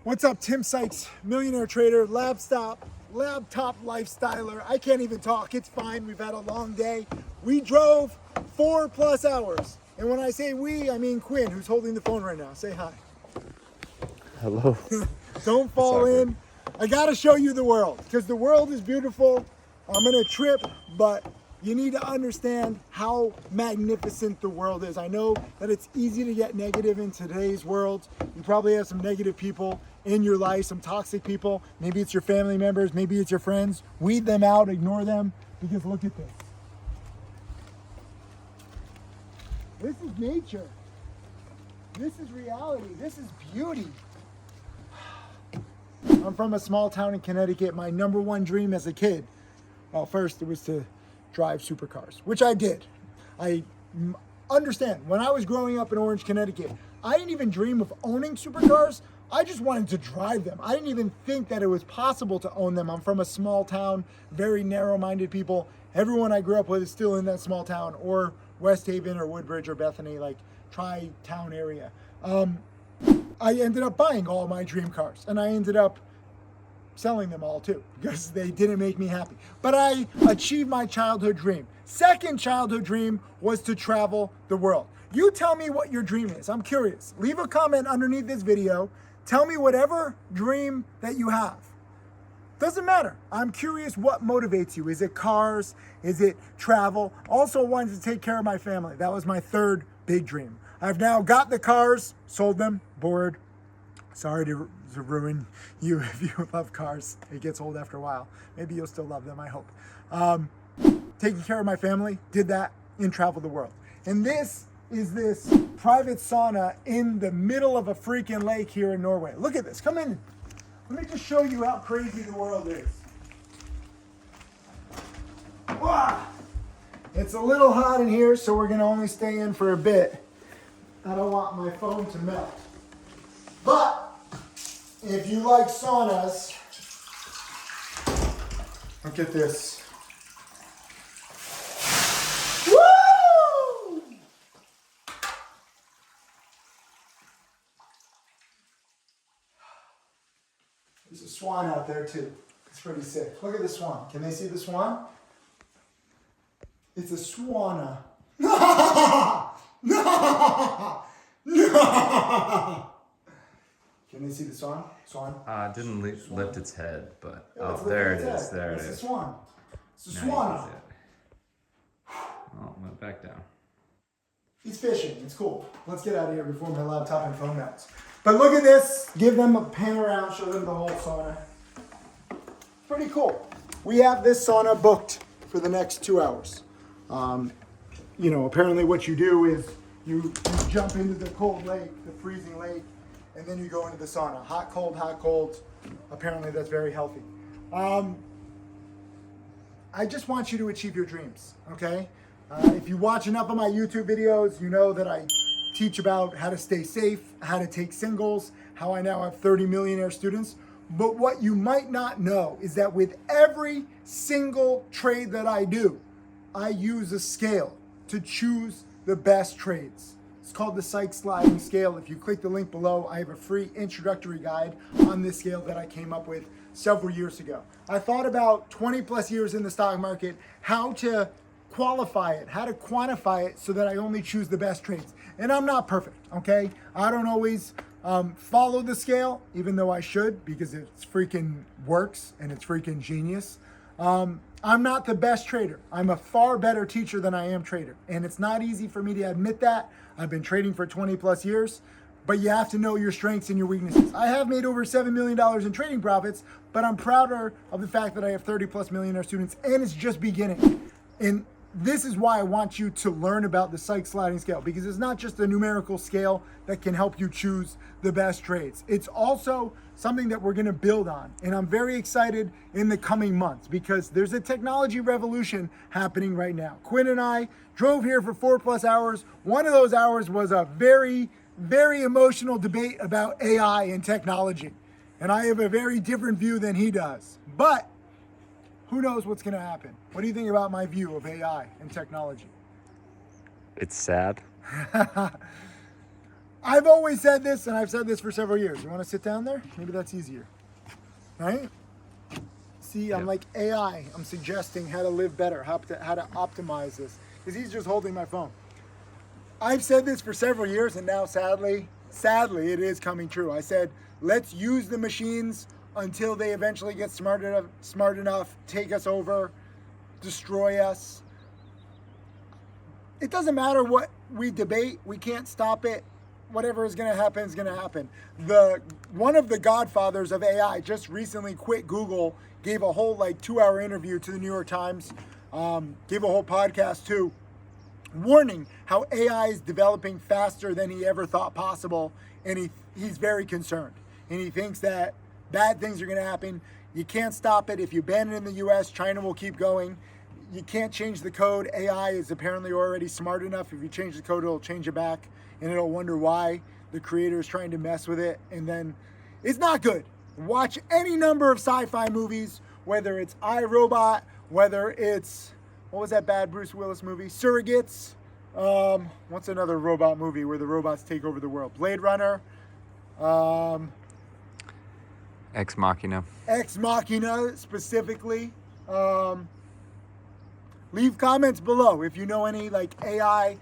What's up, Tim Sykes, millionaire trader, laptop lifestyler. I can't even talk, it's fine. We've had a long day. We drove 4+ hours. And when I say we, I mean Quinn, who's holding the phone right now. Say hi. Hello. Don't fall in. I gotta show you the world, because the world is beautiful. I'm gonna trip, but you need to understand how magnificent the world is. I know that it's easy to get negative in today's world. You probably have some negative people in your life, some toxic people. Maybe it's your family members, maybe it's your friends. Weed them out, ignore them, because look at this. This is nature. This is reality. This is beauty. I'm from a small town in Connecticut. My number one dream as a kid, well, first it was to drive supercars, which I did. I understand, when I was growing up in Orange, Connecticut, I didn't even dream of owning supercars. I just wanted to drive them. I didn't even think that it was possible to own them. I'm from a small town, very narrow-minded people. Everyone I grew up with is still in that small town, or West Haven or Woodbridge or Bethany, like tri-town area. I ended up buying all my dream cars, and I ended up selling them all too, because they didn't make me happy. But I achieved my childhood dream. Second childhood dream was to travel the world. You tell me what your dream is. I'm curious. Leave a comment underneath this video. Tell me whatever dream that you have. Doesn't matter. I'm curious what motivates you. Is it cars? Is it travel? Also wanted to take care of my family. That was my third big dream. I've now got the cars, sold them, bored. Sorry to ruin you if you love cars. It gets old after a while. Maybe you'll still love them, I hope. Taking care of my family, did that, and traveled the world. And this is this private sauna in the middle of a freaking lake here in Norway. Look at this, come in. Let me just show you how crazy the world is. Wow. It's a little hot in here, so we're gonna only stay in for a bit. I don't want my phone to melt. But if you like saunas, look at this. Woo! There's a swan out there too. It's pretty sick. Look at the swan. Can they see the swan? It's a swana. No! Can they see the swan? Swan? It didn't lift its head, but Yeah, there it is. There it It's a is. swan. It's a Now you swan. can see it. Oh, it went back down. He's fishing. It's cool. Let's get out of here before my laptop and phone melts. But look at this. Give them a pan around. Show them the whole sauna. Pretty cool. We have this sauna booked for the next 2 hours. You know, apparently what you do is you jump into the cold lake, the freezing lake, and then you go into the sauna. Hot, cold, hot, cold. Apparently that's very healthy. I just want you to achieve your dreams, okay? If you watch enough of my YouTube videos, you know that I teach about how to stay safe, how to take singles, how I now have 30 millionaire students. But what you might not know is that with every single trade that I do, I use a scale to choose the best trades. It's called the Psy Sliding Scale. If you click the link below, I have a free introductory guide on this scale that I came up with several years ago. I thought about 20+ years in the stock market, how to qualify it, how to quantify it so that I only choose the best trades. And I'm not perfect, okay? I don't always follow the scale, even though I should, because it freaking works and it's freaking genius. I'm not the best trader. I'm a far better teacher than I am trader. And it's not easy for me to admit that. I've been trading for 20+ years, but you have to know your strengths and your weaknesses. I have made over $7 million in trading profits, but I'm prouder of the fact that I have 30+ millionaire students, and it's just beginning. And this is why I want you to learn about the Psy Sliding Scale, because it's not just a numerical scale that can help you choose the best trades. It's also something that we're gonna build on. And I'm very excited in the coming months because there's a technology revolution happening right now. Quinn and I drove here for 4+ hours. One of those hours was a very, very emotional debate about AI and technology. And I have a very different view than he does. But who knows what's gonna happen? What do you think about my view of AI and technology? It's sad. I've always said this, and I've said this for several years. You want to sit down there? Maybe that's easier. Right? See, I'm like AI. I'm suggesting how to live better, how to optimize this. Because he's just holding my phone. I've said this for several years, and now sadly, it is coming true. I said, let's use the machines until they eventually get smart enough, take us over, destroy us. It doesn't matter what we debate. We can't stop it. Whatever is going to happen is going to happen. One of the godfathers of AI just recently quit Google, gave a whole 2-hour interview to the New York Times, gave a whole podcast too, warning how AI is developing faster than he ever thought possible, and he's very concerned. And he thinks that bad things are going to happen. You can't stop it. If you ban it in the US, China will keep going. You can't change the code. AI is apparently already smart enough. If you change the code, it'll change it back, and it'll wonder why the creator is trying to mess with it. And then it's not good. Watch any number of sci-fi movies, whether it's iRobot, whether it's, what was that bad Bruce Willis movie? Surrogates. What's another robot movie where the robots take over the world? Blade Runner. Ex Machina. Ex Machina specifically. Leave comments below if you know any AI,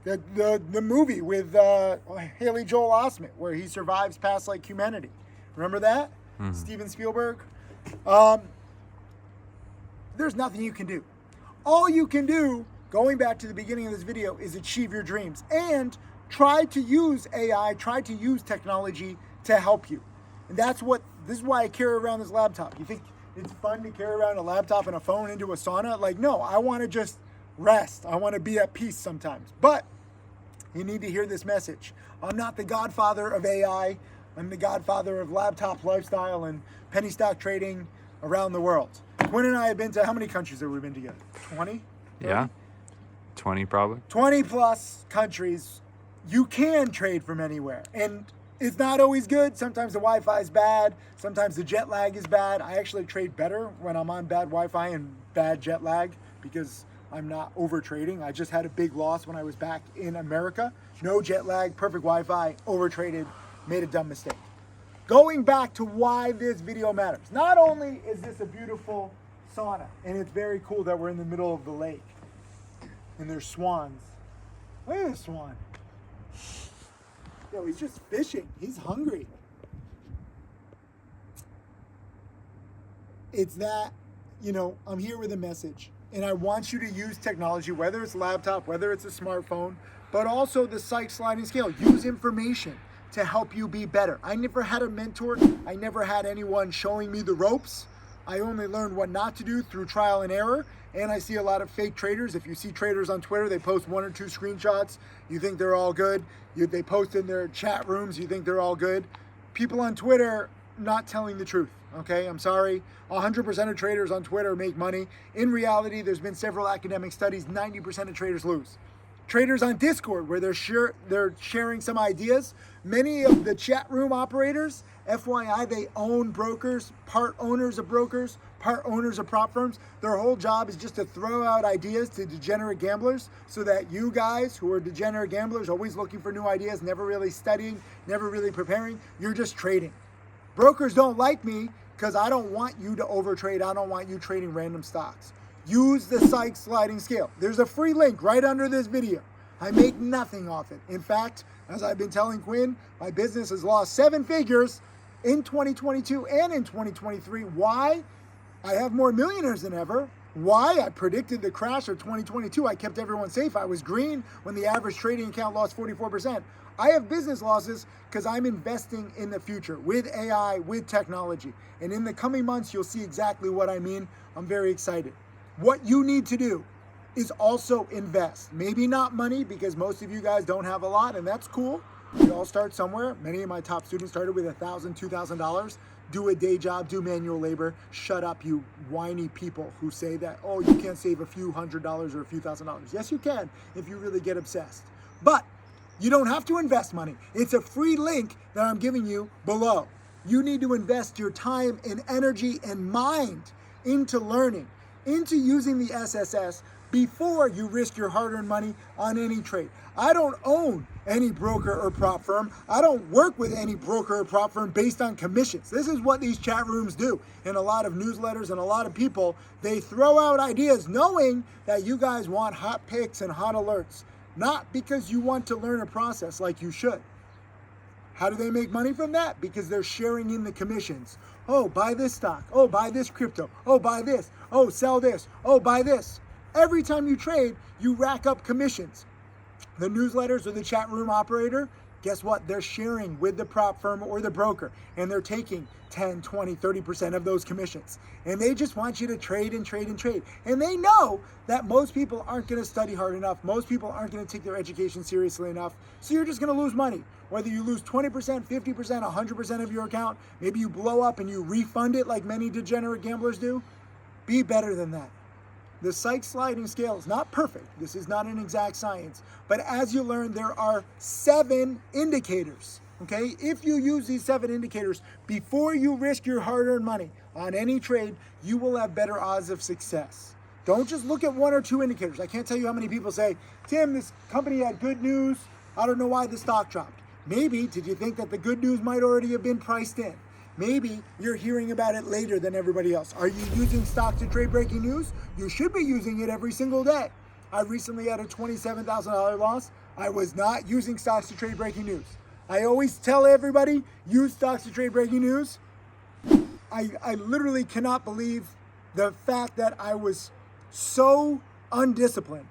the movie with Haley Joel Osment where he survives past humanity. Remember that? Mm-hmm. Steven Spielberg. There's nothing you can do. All you can do, going back to the beginning of this video, is achieve your dreams and try to use AI, try to use technology to help you. And this is why I carry around this laptop. You think it's fun to carry around a laptop and a phone into a sauna? No, I want to just rest. I want to be at peace sometimes. But you need to hear this message. I'm not the godfather of AI. I'm the godfather of laptop lifestyle and penny stock trading around the world. Quinn and I have been to, how many countries have we been together? 20? 30? Yeah. 20 probably. 20 plus countries. You can trade from anywhere. And it's not always good. Sometimes the Wi-Fi is bad. Sometimes the jet lag is bad. I actually trade better when I'm on bad Wi-Fi and bad jet lag because I'm not over trading. I just had a big loss when I was back in America. No jet lag, perfect Wi-Fi, over traded, made a dumb mistake. Going back to why this video matters. Not only is this a beautiful sauna, and it's very cool that we're in the middle of the lake, and there's swans. Look at this swan. Yo, he's just fishing. He's hungry. It's that, I'm here with a message. And I want you to use technology, whether it's a laptop, whether it's a smartphone, but also the Psy Sliding Scale. Use information to help you be better. I never had a mentor. I never had anyone showing me the ropes. I only learned what not to do through trial and error. And I see a lot of fake traders. If you see traders on Twitter, they post 1 or 2 screenshots. You think they're all good. They post in their chat rooms. You think they're all good. People on Twitter not telling the truth. Okay, I'm sorry. 100% of traders on Twitter make money. In reality, there's been several academic studies. 90% of traders lose. Traders on Discord, where they're sharing some ideas. Many of the chat room operators, FYI, they own brokers, part owners of brokers, part owners of prop firms. Their whole job is just to throw out ideas to degenerate gamblers so that you guys who are degenerate gamblers, always looking for new ideas, never really studying, never really preparing, you're just trading. Brokers don't like me because I don't want you to overtrade. I don't want you trading random stocks. Use the Psy Sliding Scale. There's a free link right under this video. I make nothing off it. In fact, as I've been telling Quinn, my business has lost 7 figures in 2022 and in 2023. Why? I have more millionaires than ever. Why? I predicted the crash of 2022. I kept everyone safe. I was green when the average trading account lost 44%. I have business losses because I'm investing in the future with AI, with technology. And in the coming months, you'll see exactly what I mean. I'm very excited. What you need to do is also invest. Maybe not money because most of you guys don't have a lot, and that's cool. We all start somewhere. Many of my top students started with $1,000, $2,000. Do a day job, do manual labor. Shut up, you whiny people who say that, oh, you can't save a few $100s or a few $1,000s. Yes, you can if you really get obsessed. But you don't have to invest money. It's a free link that I'm giving you below. You need to invest your time and energy and mind into learning, into using the SSS before you risk your hard-earned money on any trade. I don't own any broker or prop firm. I don't work with any broker or prop firm based on commissions. This is what these chat rooms do. In a lot of newsletters and a lot of people, they throw out ideas knowing that you guys want hot picks and hot alerts, not because you want to learn a process like you should. How do they make money from that? Because they're sharing in the commissions. Oh, buy this stock. Oh, buy this crypto. Oh, buy this. Oh, sell this. Oh, buy this. Every time you trade, you rack up commissions. The newsletters or the chat room operator, guess what? They're sharing with the prop firm or the broker, and they're taking 10, 20, 30% of those commissions. And they just want you to trade and trade and trade. And they know that most people aren't going to study hard enough. Most people aren't going to take their education seriously enough. So you're just going to lose money. Whether you lose 20%, 50%, 100% of your account, maybe you blow up and you refund it like many degenerate gamblers do, be better than that. The Psy Sliding Scale is not perfect. This is not an exact science. But as you learn, there are 7 indicators, okay? If you use these 7 indicators before you risk your hard-earned money on any trade, you will have better odds of success. Don't just look at 1 or 2 indicators. I can't tell you how many people say, Tim, this company had good news. I don't know why the stock dropped. Maybe, did you think that the good news might already have been priced in? Maybe you're hearing about it later than everybody else. Are you using stock to trade breaking news? You should be using it every single day. I recently had a $27,000 loss. I was not using stocks to trade breaking news. I always tell everybody, use stocks to trade breaking news. I literally cannot believe the fact that I was so undisciplined.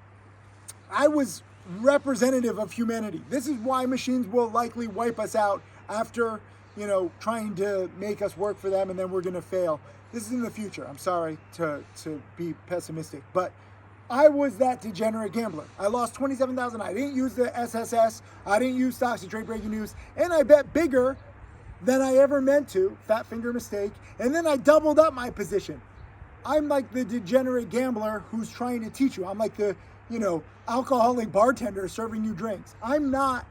I was representative of humanity. This is why machines will likely wipe us out after trying to make us work for them, and then we're going to fail. This is in the future. I'm sorry to be pessimistic, but I was that degenerate gambler. I lost $27,000. I didn't use the SSS. I didn't use stocks to trade breaking news, and I bet bigger than I ever meant to. Fat finger mistake. And then I doubled up my position. I'm like the degenerate gambler who's trying to teach you. I'm like the alcoholic bartender serving you drinks. I'm not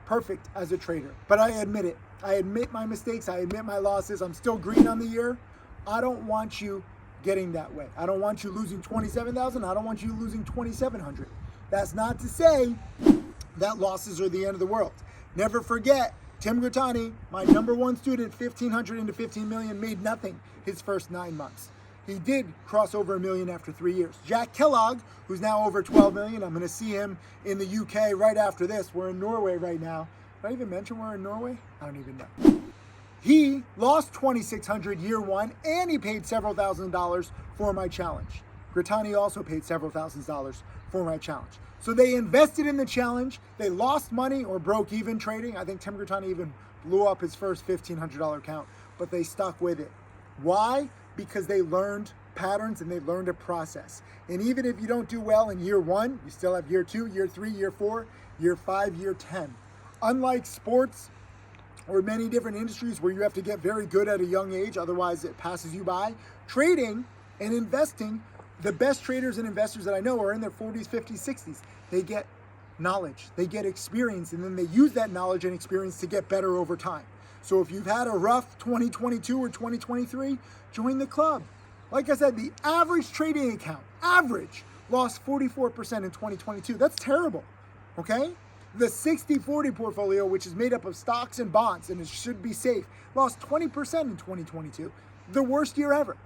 perfect as a trader, but I admit it. I admit my mistakes. I admit my losses. I'm still green on the year. I don't want you getting that way. I don't want you losing 27,000. I don't want you losing 2,700. That's not to say that losses are the end of the world. Never forget, Tim Grattani, my #1 student, 1,500 into 15 million, made nothing his first 9 months. He did cross over $1 million after 3 years. Jack Kellogg, who's now over 12 million, I'm going to see him in the UK right after this. We're in Norway right now. Did I even mention we're in Norway? I don't even know. He lost 2,600 year 1, and he paid several $1,000s for my challenge. Grattani also paid several $1,000s for my challenge. So they invested in the challenge. They lost money or broke even trading. I think Tim Grattani even blew up his first $1,500 account, but they stuck with it. Why? Because they learned patterns and they learned a process. And even if you don't do well in year 1, you still have year 2, year 3, year 4, year 5, year 10. Unlike sports or many different industries where you have to get very good at a young age, otherwise it passes you by, trading and investing, the best traders and investors that I know are in their 40s, 50s, 60s. They get knowledge, they get experience, and then they use that knowledge and experience to get better over time. So if you've had a rough 2022 or 2023, join the club. Like I said, the average trading account, lost 44% in 2022. That's terrible, okay? The 60-40 portfolio, which is made up of stocks and bonds, and it should be safe, lost 20% in 2022. The worst year ever.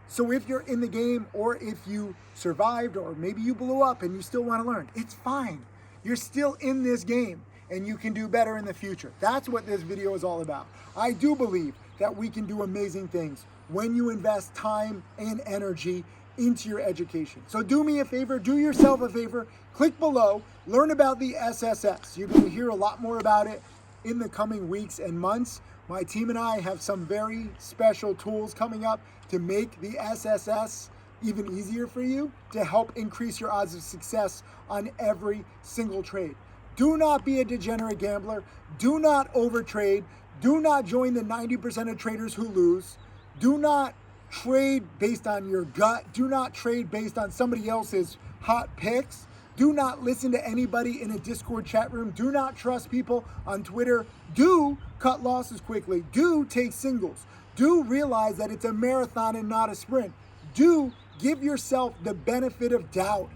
So if you're in the game, or if you survived, or maybe you blew up and you still want to learn, it's fine. You're still in this game, and you can do better in the future. That's what this video is all about. I do believe that we can do amazing things when you invest time and energy into your education. So do me a favor, do yourself a favor, click below, learn about the SSS. You're going to hear a lot more about it in the coming weeks and months. My team and I have some very special tools coming up to make the SSS even easier for you, to help increase your odds of success on every single trade. Do not be a degenerate gambler. Do not overtrade. Do not join the 90% of traders who lose. Do not trade based on your gut. Do not trade based on somebody else's hot picks. Do not listen to anybody in a Discord chat room. Do not trust people on Twitter. Do cut losses quickly. Do take singles. Do realize that it's a marathon and not a sprint. Do give yourself the benefit of doubt.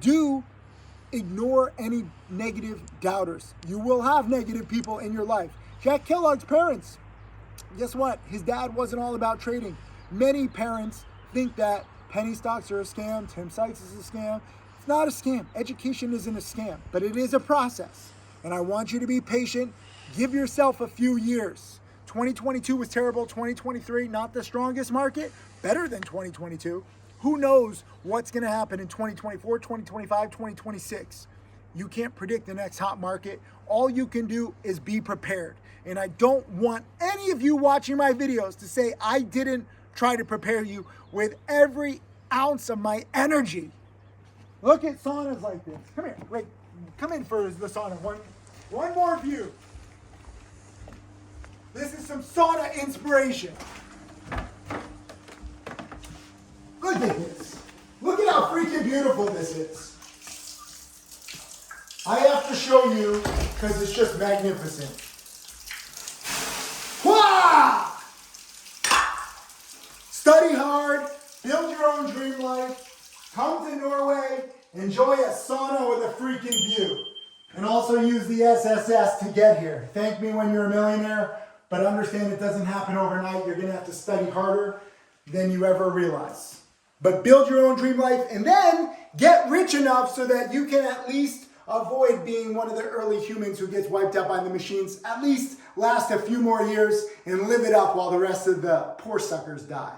Do Ignore any negative doubters. You will have negative people in your life. Jack Kellogg's parents, guess what? His dad wasn't all about trading. Many parents think that penny stocks are a scam. Tim Sykes is a scam. It's not a scam. Education isn't a scam, but it is a process. And I want you to be patient. Give yourself a few years. 2022 was terrible. 2023, not the strongest market. Better than 2022. Who knows what's going to happen in 2024, 2025, 2026? You can't predict the next hot market. All you can do is be prepared. And I don't want any of you watching my videos to say I didn't try to prepare you with every ounce of my energy. Look at saunas like this. Come here. Wait. Come in for the sauna. One more view. This is some sauna inspiration. Look at this. Look at how freaking beautiful this is. I have to show you because it's just magnificent. Wah! Study hard, build your own dream life, come to Norway, enjoy a sauna with a freaking view. And also use the SSS to get here. Thank me when you're a millionaire, but understand it doesn't happen overnight. You're gonna have to study harder than you ever realize. But build your own dream life and then get rich enough so that you can at least avoid being one of the early humans who gets wiped out by the machines. At least last a few more years and live it up while the rest of the poor suckers die.